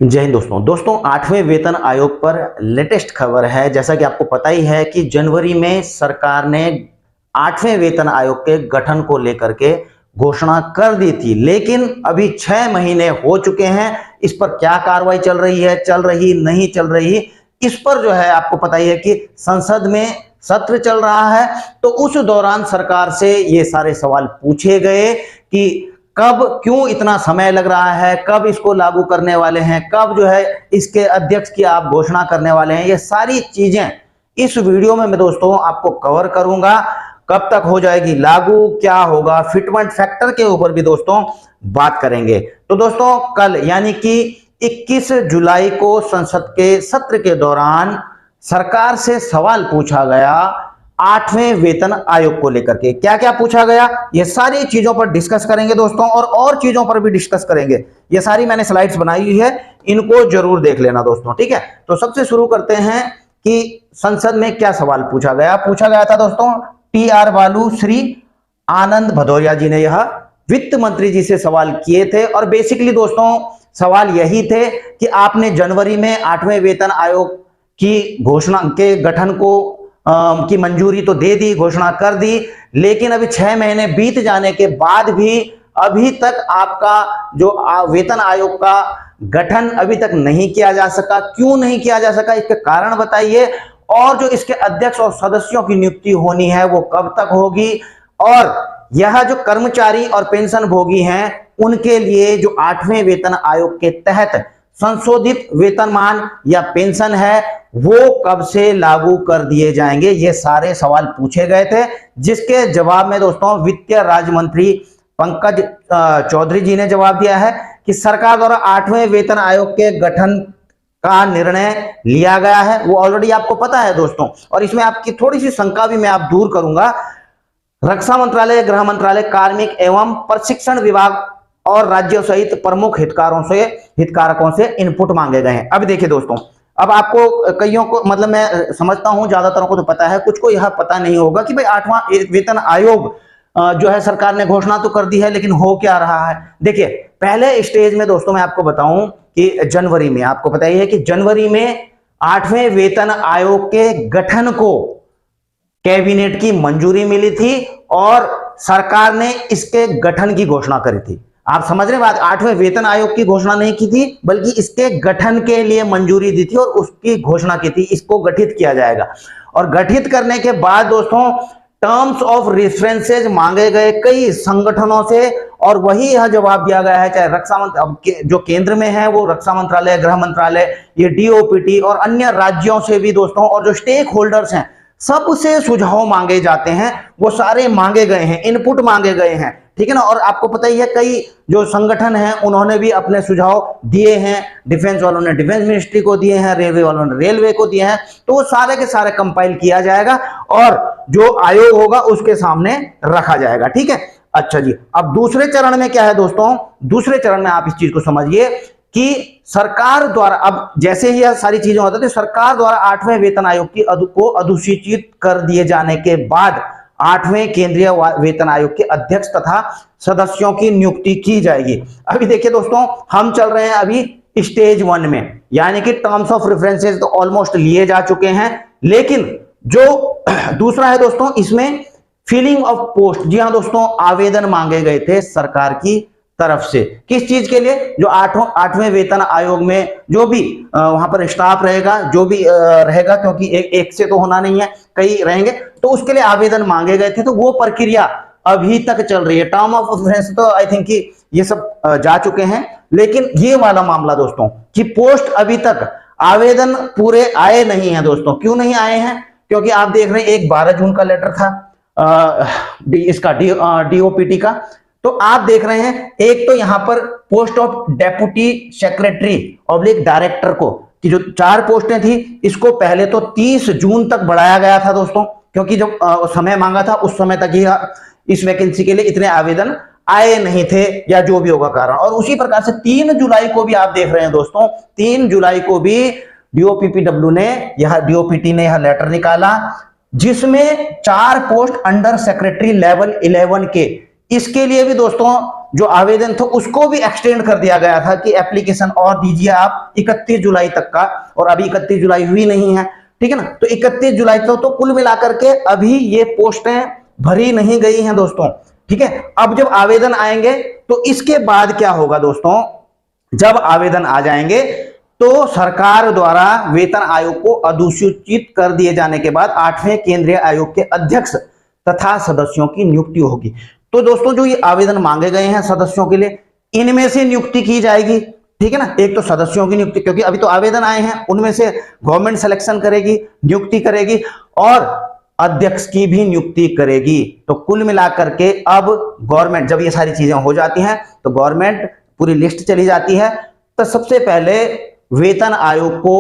जय हिंद दोस्तों 8वें वेतन आयोग पर लेटेस्ट खबर है। जैसा कि आपको पता ही है कि जनवरी में सरकार ने 8वें वेतन आयोग के गठन को लेकर के घोषणा कर दी थी, लेकिन अभी 6 महीने हो चुके हैं। इस पर क्या कार्रवाई चल रही है, चल रही नहीं चल रही, इस पर जो है आपको पता ही है कि संसद में सत्र चल रहा है। तो उस दौरान सरकार से ये सारे सवाल पूछे गए कि कब, क्यों इतना समय लग रहा है, कब इसको लागू करने वाले हैं, कब जो है इसके अध्यक्ष की आप घोषणा करने वाले हैं। ये सारी चीजें इस वीडियो में मैं दोस्तों आपको कवर करूंगा। कब तक हो जाएगी लागू, क्या होगा, फिटमेंट फैक्टर के ऊपर भी दोस्तों बात करेंगे। तो दोस्तों कल यानी कि 21 जुलाई को संसद के सत्र के दौरान सरकार से सवाल पूछा गया 8वें वेतन आयोग को लेकर के। क्या क्या पूछा गया, ये सारी चीजों पर डिस्कस करेंगे दोस्तों, और चीजों पर भी डिस्कस करेंगे। ये सारी मैंने स्लाइड्स बनाई हुई है, इनको जरूर देख लेना दोस्तों, ठीक है। तो सबसे शुरू करते हैं कि संसद में क्या सवाल पूछा गया था दोस्तों। टी.आर. बालू, श्री आनंद भदौरिया जी ने यह वित्त मंत्री जी से सवाल किए थे, और बेसिकली दोस्तों सवाल यही थे कि आपने जनवरी में 8वें वेतन आयोग की घोषणा के गठन को की मंजूरी तो दे दी, घोषणा कर दी, लेकिन अभी 6 महीने बीत जाने के बाद भी अभी तक आपका जो वेतन आयोग का गठन अभी तक नहीं किया जा सका। क्यों नहीं किया जा सका, इसके कारण बताइए, और जो इसके अध्यक्ष और सदस्यों की नियुक्ति होनी है वो कब तक होगी, और यह जो कर्मचारी और पेंशन भोगी हैं उनके लिए जो 8वें वेतन आयोग के तहत संशोधित वेतनमान या पेंशन है वो कब से लागू कर दिए जाएंगे। ये सारे सवाल पूछे गए थे, जिसके जवाब में दोस्तों वित्त राज्य मंत्री पंकज चौधरी जी ने जवाब दिया है कि सरकार द्वारा 8वें वेतन आयोग के गठन का निर्णय लिया गया है। वो ऑलरेडी आपको पता है दोस्तों, और इसमें आपकी थोड़ी सी शंका भी मैं आप दूर करूंगा। रक्षा मंत्रालय, गृह मंत्रालय, कार्मिक एवं प्रशिक्षण विभाग और राज्यों सहित प्रमुख हितधारकों से इनपुट मांगे गए हैं। अब देखिए दोस्तों, अब आपको कईयों को, मतलब मैं समझता हूं ज्यादातर को तो पता है, कुछ को यह पता नहीं होगा कि भाई 8वां वेतन आयोग जो है सरकार ने घोषणा तो कर दी है, लेकिन हो क्या रहा है। देखिए पहले स्टेज में दोस्तों मैं आपको बताऊं कि जनवरी में, आपको पता ही है कि जनवरी में 8वें वेतन आयोग के गठन को कैबिनेट की मंजूरी मिली थी और सरकार ने इसके गठन की घोषणा करी थी। आप समझ रहे बात, 8वें वेतन आयोग की घोषणा नहीं की थी, बल्कि इसके गठन के लिए मंजूरी दी थी और उसकी घोषणा की थी, इसको गठित किया जाएगा। और गठित करने के बाद दोस्तों टर्म्स ऑफ रेफरेंसेज मांगे गए कई संगठनों से, और वही यह जवाब दिया गया है, चाहे रक्षा मंत्रालय जो केंद्र में है वो रक्षा मंत्रालय, गृह मंत्रालय, ये डीओपीटी और अन्य राज्यों से भी दोस्तों, और जो स्टेक होल्डर्स हैं सबसे सुझाव मांगे जाते हैं, वो सारे मांगे गए हैं, इनपुट मांगे गए हैं, ठीक है ना। और आपको पता ही है कई जो संगठन हैं उन्होंने भी अपने सुझाव दिए हैं, डिफेंस वालों ने डिफेंस मिनिस्ट्री को दिए हैं, रेलवे वालों ने रेलवे को दिए हैं। तो वो सारे के सारे कंपाइल किया जाएगा और जो आयोग होगा उसके सामने रखा जाएगा, ठीक है। अच्छा जी, अब दूसरे चरण में क्या है दोस्तों, दूसरे चरण में आप इस चीज को समझिए कि सरकार द्वारा, अब जैसे ही यह सारी चीजें होती थी, सरकार द्वारा 8वें वेतन आयोग को अधिसूचित कर दिए जाने के बाद 8वें केंद्रीय वेतन आयोग के अध्यक्ष तथा सदस्यों की नियुक्ति की जाएगी। अभी देखिए दोस्तों, हम चल रहे हैं अभी स्टेज 1 में, यानी कि टर्म्स ऑफ रेफरेंसेस तो ऑलमोस्ट लिए जा चुके हैं, लेकिन जो दूसरा है दोस्तों, इसमें फिलिंग ऑफ पोस्ट, जी हाँ दोस्तों, आवेदन मांगे गए थे सरकार की तरफ से। किस चीज के लिए, जो 8वें वेतन आयोग में जो भी वहां पर स्टाफ रहेगा, जो भी रहेगा, क्योंकि एक से तो होना नहीं है, कई रहेंगे, तो उसके लिए आवेदन मांगे गए थे। तो वो प्रक्रिया अभी तक चल रही है। टर्म ऑफ रेफरेंस तो आई थिंक कि ये सब जा चुके हैं, लेकिन ये वाला मामला दोस्तों कि पोस्ट अभी तक आवेदन पूरे आए नहीं है दोस्तों। क्यों नहीं आए हैं, क्योंकि आप देख रहे हैं एक 12 जून का लेटर था इसका डीओपीटी का, तो आप देख रहे हैं एक तो यहां पर post of deputy secretary oblique director को, कि जो 4 पोस्टें थी, इसको पहले तो 30 जून तक बढ़ाया गया था दोस्तों, क्योंकि जब समय मांगा था उस समय तक ही इस वैकेंसी के लिए इतने आवेदन आए नहीं थे, या जो भी होगा कारण। और उसी प्रकार से 3 जुलाई को भी आप देख रहे हैं दोस्तों, 3 जुलाई को भी डीओपीटी ने यह लेटर निकाला, जिसमें 4 पोस्ट अंडर सेक्रेटरी लेवल 11 के इसके लिए भी दोस्तों जो आवेदन था उसको भी एक्सटेंड कर दिया गया था कि एप्लीकेशन और दीजिए आप 31 जुलाई तक का, और अभी 31 जुलाई हुई नहीं है, ठीक है ना। तो 31 जुलाई तक तो कुल मिलाकर के अभी ये पोस्टें भरी नहीं गई हैं दोस्तों, ठीक है। अब जब आवेदन आएंगे तो इसके बाद क्या होगा दोस्तों, जब आवेदन आ जाएंगे तो सरकार द्वारा वेतन आयोग को अधिसूचित कर दिए जाने के बाद 8वें केंद्रीय आयोग के अध्यक्ष तथा सदस्यों की नियुक्ति होगी। तो दोस्तों जो ये आवेदन मांगे गए हैं सदस्यों के लिए, इनमें से नियुक्ति की जाएगी, ठीक है ना। एक तो सदस्यों की नियुक्ति, क्योंकि अभी तो आवेदन आए हैं, उनमें से गवर्नमेंट सिलेक्शन करेगी, नियुक्ति करेगी, और अध्यक्ष की भी नियुक्ति करेगी। तो कुल मिलाकर के अब गवर्नमेंट, जब ये सारी चीजें हो जाती हैं तो गवर्नमेंट पूरी लिस्ट चली जाती है, तो सबसे पहले वेतन आयोग को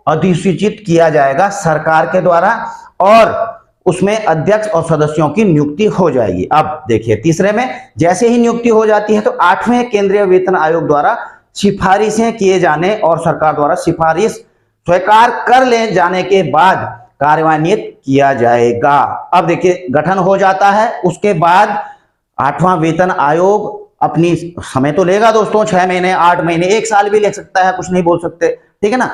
अधिसूचित किया जाएगा सरकार के द्वारा, और उसमें अध्यक्ष और सदस्यों की नियुक्ति हो जाएगी। अब देखिए तीसरे में, जैसे ही नियुक्ति हो जाती है तो 8वें केंद्रीय वेतन आयोग द्वारा सिफारिशें किए जाने और सरकार द्वारा सिफारिश स्वीकार कर ले जाने के बाद कार्यान्वित किया जाएगा। अब देखिए गठन हो जाता है, उसके बाद 8वां वेतन आयोग अपनी समय तो लेगा दोस्तों, 6 महीने, 8 महीने, 1 साल भी ले सकता है, कुछ नहीं बोल सकते, ठीक है ना,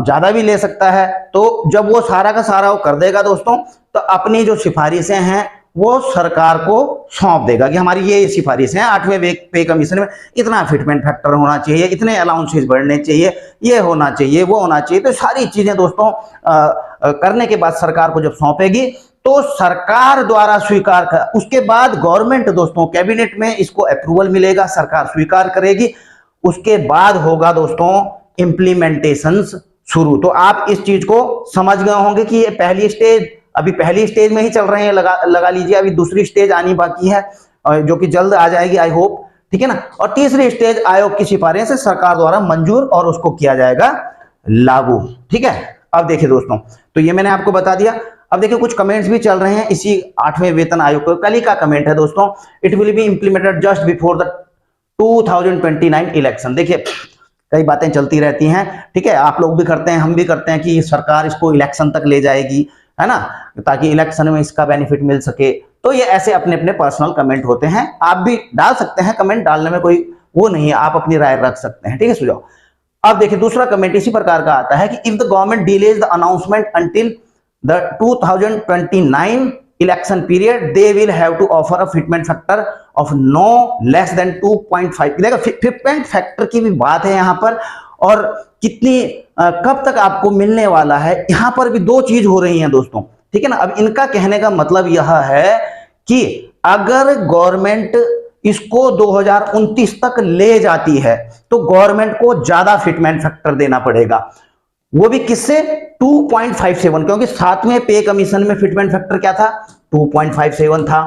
ज्यादा भी ले सकता है। तो जब वो सारा का सारा वो कर देगा दोस्तों, तो अपनी जो सिफारिशें हैं वो सरकार को सौंप देगा कि हमारी ये सिफारिश है, 8वें पे कमीशन में इतना फिटमेंट फैक्टर होना चाहिए, इतने अलाउंसेस बढ़ने चाहिए, ये होना चाहिए, वो होना चाहिए। तो सारी चीजें दोस्तों करने के बाद सरकार को जब सौंपेगी तो सरकार द्वारा स्वीकार कर, उसके बाद गवर्नमेंट दोस्तों कैबिनेट में इसको अप्रूवल मिलेगा, सरकार स्वीकार करेगी, उसके बाद होगा दोस्तों इम्प्लीमेंटेशन शुरू। तो आप इस चीज को समझ गए होंगे कि ये पहली स्टेज, अभी पहली स्टेज में ही चल रहे हैं, लगा लीजिए, अभी दूसरी स्टेज आनी बाकी है जो कि जल्द आ जाएगी आई होप, ठीक है ना। और तीसरी स्टेज आयोग की सिफारिश से सरकार द्वारा मंजूर और उसको किया जाएगा लागू, ठीक है। अब देखिए दोस्तों, तो ये मैंने आपको बता दिया। अब देखिए कुछ कमेंट्स भी चल रहे हैं इसी 8वें वेतन आयोग को, कल ही का कमेंट है दोस्तों, it will be implemented just before the 2029 election. देखिए कई बातें चलती रहती हैं, ठीक है, आप लोग भी करते हैं, हम भी करते हैं कि सरकार इसको इलेक्शन तक ले जाएगी, है ना, ताकि इलेक्शन में इसका बेनिफिट मिल सके। तो ये ऐसे अपने अपने पर्सनल कमेंट होते हैं, आप भी डाल सकते हैं, कमेंट डालने में कोई वो नहीं है, आप अपनी राय रख सकते हैं, ठीक है सुझाव। अब देखिए दूसरा कमेंट इसी प्रकार का आता है कि if the government delays the announcement until the 2029 election period they will have to offer a fitment factor of no less than 2.5। देखो फिटमेंट फैक्टर की भी बात है यहाँ पर, और कितनी कब तक आपको मिलने वाला है, यहाँ पर भी दो चीज हो रही हैं दोस्तों, ठीक है ना। अब इनका कहने का मतलब यह है कि अगर गवर्नमेंट इसको 2029 तक ले जाती है तो गवर्नमेंट को ज्यादा फिटमेंट फैक्टर देना पड़ेगा, वो भी किससे, 2.57, क्योंकि 7वें पे कमीशन में फिटमेंट फैक्टर क्या था, 2.57 था।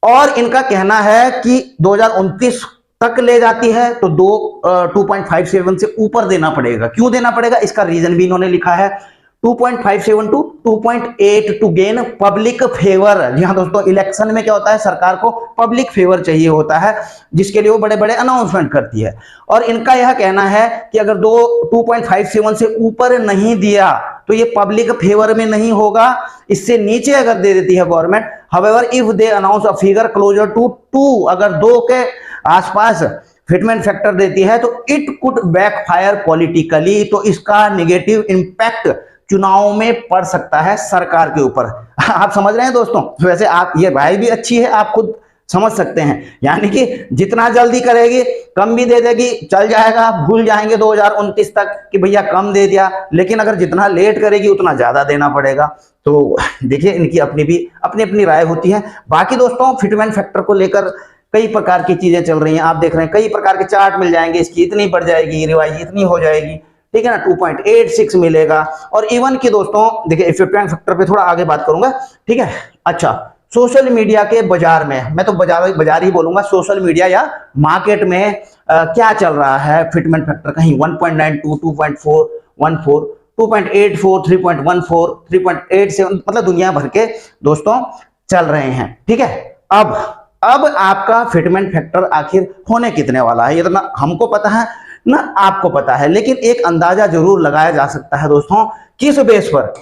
और इनका कहना है कि 2029 तक ले जाती है तो 2.57 से ऊपर देना पड़ेगा। क्यों देना पड़ेगा, इसका रीजन भी इन्होंने लिखा है, 2.57 to 2.8 to gain public favour. जी हाँ दोस्तों, इलेक्शन में क्या होता है, सरकार को पब्लिक फेवर चाहिए होता है, जिसके लिए वो बड़े बड़े अनाउंसमेंट करती है। और इनका यह कहना है कि अगर 2.57 से ऊपर नहीं दिया तो ये पब्लिक फेवर में नहीं होगा, इससे नीचे अगर दे देती है government, however if they announce a figure closer to 2, अगर 2 के आसपास फिटमेंट फैक्टर देती है तो इट कुड बैकफायर पॉलिटिकली, तो इसका नेगेटिव इंपैक्ट चुनाव में पड़ सकता है सरकार के ऊपर। आप समझ रहे हैं दोस्तों, वैसे आप ये राय भी अच्छी है, आप खुद समझ सकते हैं, यानी कि जितना जल्दी करेगी कम भी दे देगी, चल जाएगा, भूल जाएंगे 2029 तक कि भैया कम दे दिया, लेकिन अगर जितना लेट करेगी उतना ज्यादा देना पड़ेगा। तो देखिए इनकी अपनी अपनी राय होती है। बाकी दोस्तों फिटमेंट फैक्टर को लेकर कई प्रकार की चीजें चल रही हैं, आप देख रहे हैं कई प्रकार के चार्ट मिल जाएंगे, इसकी इतनी बढ़ जाएगी, रिवाइज इतनी हो जाएगी, ठीक है ना, 2.86 मिलेगा। और इवन की दोस्तों देखिए फिटमेंट फैक्टर पे थोड़ा आगे बात करूंगा, ठीक है। अच्छा, सोशल मीडिया के बाजार में, मैं तो बाजार ही बोलूंगा, सोशल मीडिया या मार्केट में क्या चल रहा है फिटमेंट फैक्टर, कहीं 1.92, 2.414, 2.84, 3.14, 3.87, मतलब दुनिया भर के दोस्तों चल रहे हैं, ठीक है। अब आपका फिटमेंट फैक्टर आखिर होने कितने वाला है, ये तो ना हमको पता है ना आपको पता है, लेकिन एक अंदाजा जरूर लगाया जा सकता है दोस्तों। किस बेस पर,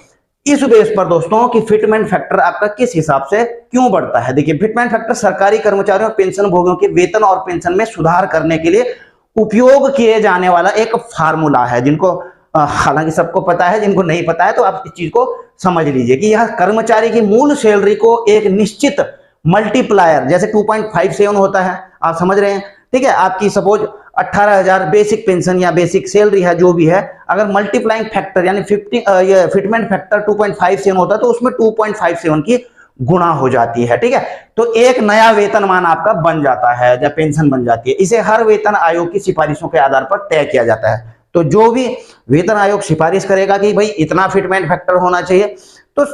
इस बेस पर दोस्तों कि फिटमेंट फैक्टर आपका किस हिसाब से क्यों बढ़ता है। देखिए, फिटमेंट फैक्टर सरकारी कर्मचारियों और पेंशन भोगियों के वेतन और पेंशन में सुधार करने के लिए उपयोग किए जाने वाला एक फार्मूला है, जिनको हालांकि सबको पता है, जिनको नहीं पता है तो आप इस चीज को समझ लीजिए कि यह कर्मचारी की मूल सैलरी को एक निश्चित मल्टीप्लायर, जैसे 2.57 होता है, आप समझ रहे हैं, ठीक है। आपकी सपोज 18,000 बेसिक पेंशन या बेसिक सैलरी है, जो भी है, अगर मल्टीप्लाइंग फैक्टर यानी 50 ये फिटमेंट फैक्टर 2.57 होता है तो उसमें 2.57 की गुणा हो जाती है, ठीक है। तो एक नया वेतनमान आपका बन जाता है या पेंशन बन जाती है। इसे हर वेतन आयोग की सिफारिशों के आधार पर तय किया जाता है। तो जो भी वेतन आयोग सिफारिश करेगा कि भाई इतना फिटमेंट फैक्टर होना चाहिए, तो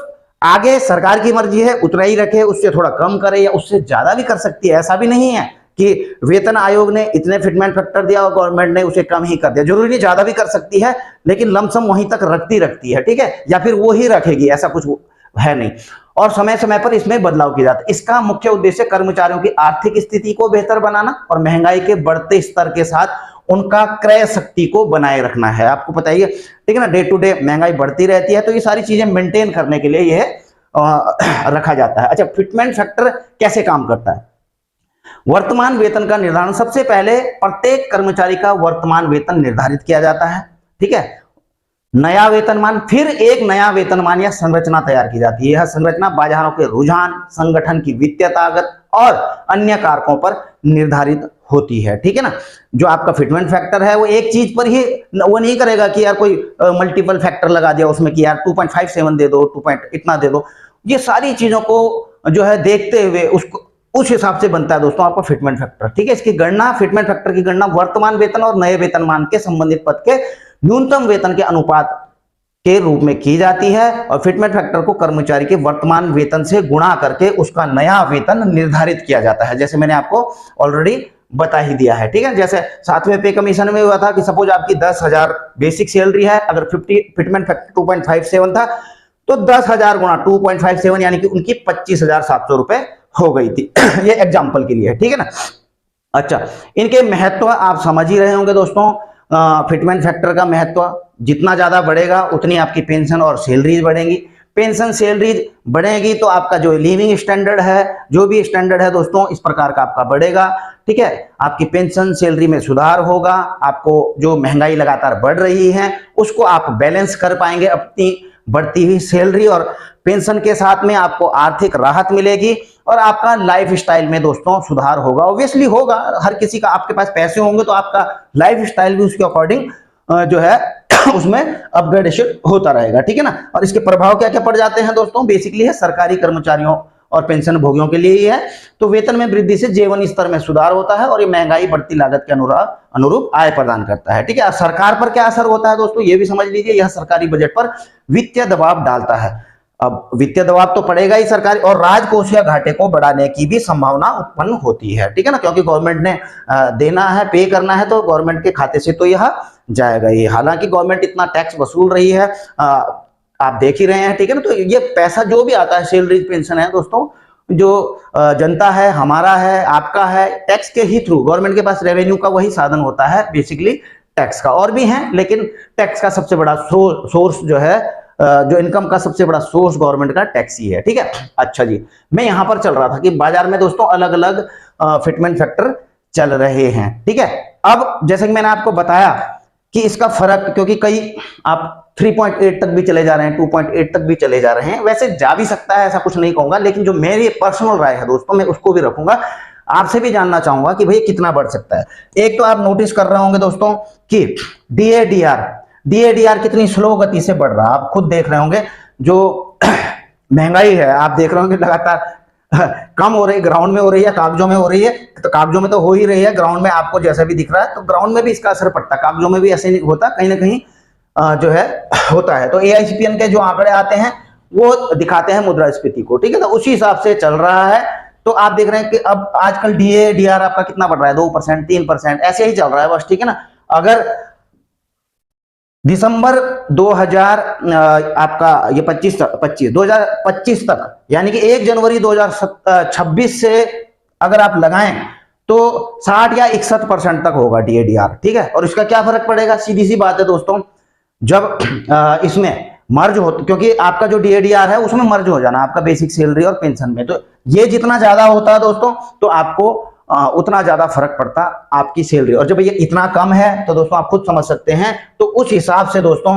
आगे सरकार की मर्जी है, उतना ही रखे, उससे थोड़ा कम करे या उससे ज्यादा भी कर सकती है। ऐसा भी नहीं है कि वेतन आयोग ने इतने फिटमेंट फैक्टर दिया और गवर्नमेंट ने उसे कम ही कर दिया। जरूरी नहीं, ज्यादा भी कर सकती है, लेकिन लमसम वहीं तक रखती है, ठीक है, या फिर वो ही रखेगी, ऐसा कुछ है नहीं। और समय समय पर इसमें बदलाव किया जाता है। इसका मुख्य उद्देश्य कर्मचारियों की आर्थिक स्थिति को बेहतर बनाना और महंगाई के बढ़ते स्तर के साथ उनका क्रय शक्ति को बनाए रखना है। आपको पता ही है, ठीक है ना, डे टू डे महंगाई बढ़ती रहती है, तो ये सारी चीजें मेंटेन करने के लिए यह रखा जाता है। अच्छा, फिटमेंट फैक्टर कैसे काम करता है? वर्तमान वेतन का निर्धारण, सबसे पहले प्रत्येक कर्मचारी का वर्तमान वेतन निर्धारित किया जाता है, ठीक है। नया वेतनमान, फिर एक नया वेतनमान या संरचना तैयार की जाती है। यह संरचना बाजारों के रुझान, संगठन की वित्तीय ताकत और अन्य कारकों पर निर्धारित होती है, ठीक है ना। जो आपका फिटमेंट फैक्टर है वो एक चीज पर ही वो नहीं करेगा कि यार कोई मल्टीपल फैक्टर लगा दिया उसमें कि यार 2.57 दे दो, 2. इतना दे दो। ये सारी चीजों को जो है देखते हुए उसको उस हिसाब से बनता है दोस्तों आपका फिटमेंट फैक्टर, ठीक है। इसकी गणना, फिटमेंट फैक्टर की गणना वर्तमान वेतन और नए वेतनमान के संबंधित पद के न्यूनतम वेतन के अनुपात के रूप में की जाती है और फिटमेंट फैक्टर को कर्मचारी के वर्तमान वेतन से गुणा करके उसका नया वेतन निर्धारित किया जाता है, जैसे मैंने आपको ऑलरेडी बता ही दिया है, ठीक है। जैसे 7वें पे कमीशन में हुआ था कि सपोज आपकी 10,000 बेसिक सैलरी है, अगर 50 फिटमेंट फैक्टर 2.57 था तो 10,000 गुणा 2.57 यानी कि उनकी 25,700 रुपए हो गई थी। ये एग्जाम्पल के लिए है, ठीक है ना। अच्छा, इनके महत्व आप समझ ही रहे होंगे दोस्तों। फिटमेंट फैक्टर का महत्व जितना ज्यादा बढ़ेगा उतनी आपकी पेंशन और सैलरीज बढ़ेंगी। पेंशन सैलरीज बढ़ेगी तो आपका जो लिविंग स्टैंडर्ड है, जो भी स्टैंडर्ड है दोस्तों, इस प्रकार का आपका बढ़ेगा, ठीक है। आपकी पेंशन सैलरी में सुधार होगा, आपको जो महंगाई लगातार बढ़ रही है उसको आप बैलेंस कर पाएंगे अपनी बढ़ती हुई सैलरी, और पेंशन के साथ में आपको आर्थिक राहत मिलेगी और आपका लाइफ स्टाइल में दोस्तों सुधार होगा। ऑब्वियसली होगा, हर किसी का, आपके पास पैसे होंगे तो आपका लाइफ स्टाइल भी उसके अकॉर्डिंग जो है उसमें अपग्रेडेशन होता रहेगा, ठीक है ना। और इसके प्रभाव क्या क्या पड़ जाते हैं दोस्तों? बेसिकली है सरकारी कर्मचारियों और पेंशन भोगियों के लिए ही है। तो वेतन में वृद्धि से जीवन स्तर में सुधार होता है और ये महंगाई बढ़ती लागत के अनुरूप आय प्रदान करता है, ठीक है। सरकार पर क्या असर होता है दोस्तों, ये भी समझ लीजिए। यह सरकारी बजट पर वित्तीय दबाव डालता है। अब वित्तीय दबाव तो पड़ेगा ही सरकारी, और राजकोषीय घाटे को बढ़ाने की भी संभावना उत्पन्न होती है, ठीक है ना, क्योंकि गवर्नमेंट ने देना है, पे करना है, तो गवर्नमेंट के खाते से तो यह जाएगा ही। हालांकि गवर्नमेंट इतना टैक्स वसूल रही है, आप देख ही रहे हैं, ठीक है ना। तो ये पैसा जो भी आता है, सैलरी, पेंशन है दोस्तों, जो जनता है, हमारा है, आपका है, टैक्स के ही थ्रू, गवर्नमेंट के पास रेवेन्यू का वही साधन होता है बेसिकली टैक्स का। और भी है, लेकिन टैक्स का सबसे बड़ा सोर्स जो है, जो इनकम का सबसे बड़ा सोर्स गवर्नमेंट का टैक्स ही है, ठीक है। अच्छा जी, मैं यहां पर चल रहा था कि बाजार में दोस्तों अलग अलग फिटमेंट फैक्टर चल रहे हैं, ठीक है। अब जैसे कि मैंने आपको बताया कि इसका फर्क, क्योंकि कई आप 3.8 तक भी चले जा रहे हैं, 2.8 तक भी चले जा रहे हैं, वैसे जा भी सकता है, ऐसा कुछ नहीं कहूंगा, लेकिन जो मेरी पर्सनल राय है दोस्तों, मैं उसको भी रखूंगा। आपसे भी जानना चाहूंगा कि भाई कितना बढ़ सकता है। एक तो आप नोटिस कर रहे होंगे दोस्तों कि डीएडीआर कितनी स्लो गति से बढ़ रहा है, आप खुद देख रहे होंगे। जो महंगाई है आप देख रहे होंगे लगातार कम हो रही, ग्राउंड में हो रही है, कागजों में हो रही है, तो कागजों में तो हो ही रही है, ग्राउंड में आपको जैसा भी दिख रहा है, तो ग्राउंड में भी इसका असर पड़ता है, कागजों में भी ऐसे नहीं होता, कहीं ना कहीं जो है होता है। तो एआईसीपीएन के जो आंकड़े आते हैं वो दिखाते हैं मुद्रास्फीति को, ठीक है। तो उसी हिसाब से चल रहा है। तो आप देख रहे हैं कि अब आजकल डीएडीआर आपका कितना बढ़ रहा है, 2%, 3%, ऐसे ही चल रहा है बस, ठीक है ना। अगर दिसंबर 2000 आपका ये 2025 तक, यानी कि 1 जनवरी 2026 से अगर आप लगाएं तो 60 या 61% तक होगा डीएडीआर, ठीक है। और इसका क्या फर्क पड़ेगा? सीधी सी बात है दोस्तों, जब इसमें मर्ज हो, क्योंकि आपका जो DADR है उसमें मर्ज हो जाना आपका बेसिक सैलरी और पेंशन में। तो ये जितना ज्यादा होता है दोस्तों तो आपको उतना ज्यादा फर्क पड़ता आपकी सैलरी, और जब ये इतना कम है तो दोस्तों आप खुद समझ सकते हैं। तो उस हिसाब से दोस्तों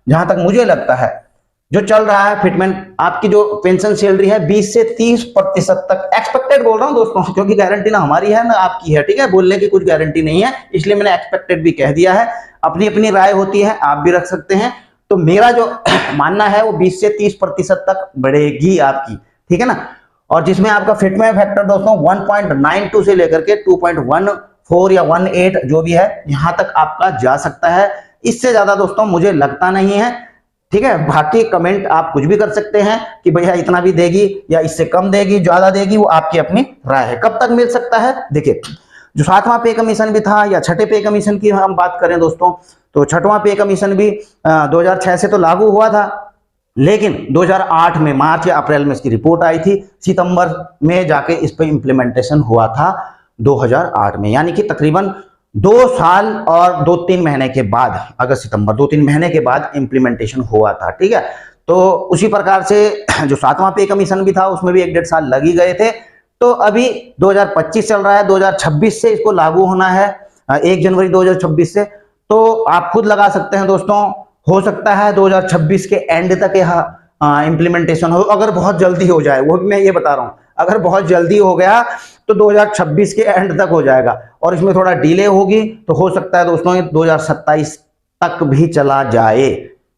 जहां तक मुझे लगता है जो चल रहा है फिटमेंट, आपकी जो पेंशन सैलरी है 20 से 30% तक एक्सपेक्टेड बोल रहा हूं दोस्तों, क्योंकि गारंटी ना हमारी है ना आपकी है, ठीक है, बोलने की कुछ गारंटी नहीं है, इसलिए मैंने एक्सपेक्टेड भी कह दिया है। अपनी अपनी राय होती है, आप भी रख सकते हैं। तो मेरा जो मानना है वो 20 से 30% तक बढ़ेगी आपकी, ठीक है ना। और जिसमें आपका फिटमेंट फैक्टर दोस्तों 1.92 से लेकर के 2.14 या 18 जो भी है यहां तक आपका जा सकता है। इससे ज्यादा दोस्तों मुझे लगता नहीं है, ठीक है। बाकी कमेंट आप कुछ भी कर सकते हैं कि भैया इतना भी देगी या इससे कम देगी, ज्यादा देगी, वो आपकी अपनी राय है। कब तक मिल सकता है, देखिए जो 7वां पे कमीशन भी था या छठे पे कमीशन की हम बात करें दोस्तों, तो छठवां पे कमीशन भी 2006 से तो लागू हुआ था, लेकिन 2008 में मार्च या अप्रैल में इसकी रिपोर्ट आई थी, सितंबर में जाके इस पे इम्प्लीमेंटेशन हुआ था 2008 में, यानी कि तकरीबन 2 साल और 2-3 महीने के बाद, अगस्त सितंबर 2-3 महीने के बाद इम्प्लीमेंटेशन हुआ था, ठीक है। तो उसी प्रकार से जो 7वां पे कमीशन भी था उसमें भी 1-1.5 साल लग ही गए थे। तो अभी 2025 चल रहा है, 2026 से इसको लागू होना है, 1 जनवरी 2026 से। तो आप खुद लगा सकते हैं दोस्तों, हो सकता है 2026 के एंड तक यह इम्प्लीमेंटेशन हो, अगर बहुत जल्दी हो जाए, वो भी मैं ये बता रहा हूं, अगर बहुत जल्दी हो गया तो 2026 के एंड तक हो जाएगा, और इसमें थोड़ा डिले होगी तो हो सकता है दोस्तों ये 2027 तक भी चला जाए,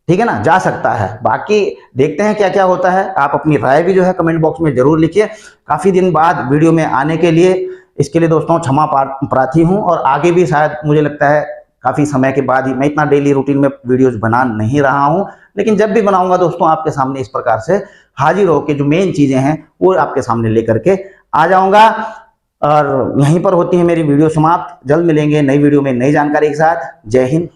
ठीक है ना, जा सकता है। बाकी देखते हैं क्या क्या होता है। आप अपनी राय भी जो है कमेंट बॉक्स में जरूर लिखिए। काफी दिन बाद वीडियो में आने के लिए, इसके लिए दोस्तों क्षमा प्रार्थी हूं, और आगे भी शायद मुझे लगता है काफी समय के बाद ही, मैं इतना डेली रूटीन में वीडियोस बना नहीं रहा हूं, लेकिन जब भी बनाऊंगा दोस्तों आपके सामने इस प्रकार से हाजिर होकर जो मेन चीजें हैं वो आपके सामने लेकर के आ जाऊंगा। और यहीं पर होती है मेरी वीडियो समाप्त। जल्द मिलेंगे नई वीडियो में नई जानकारी के साथ। जय हिंद।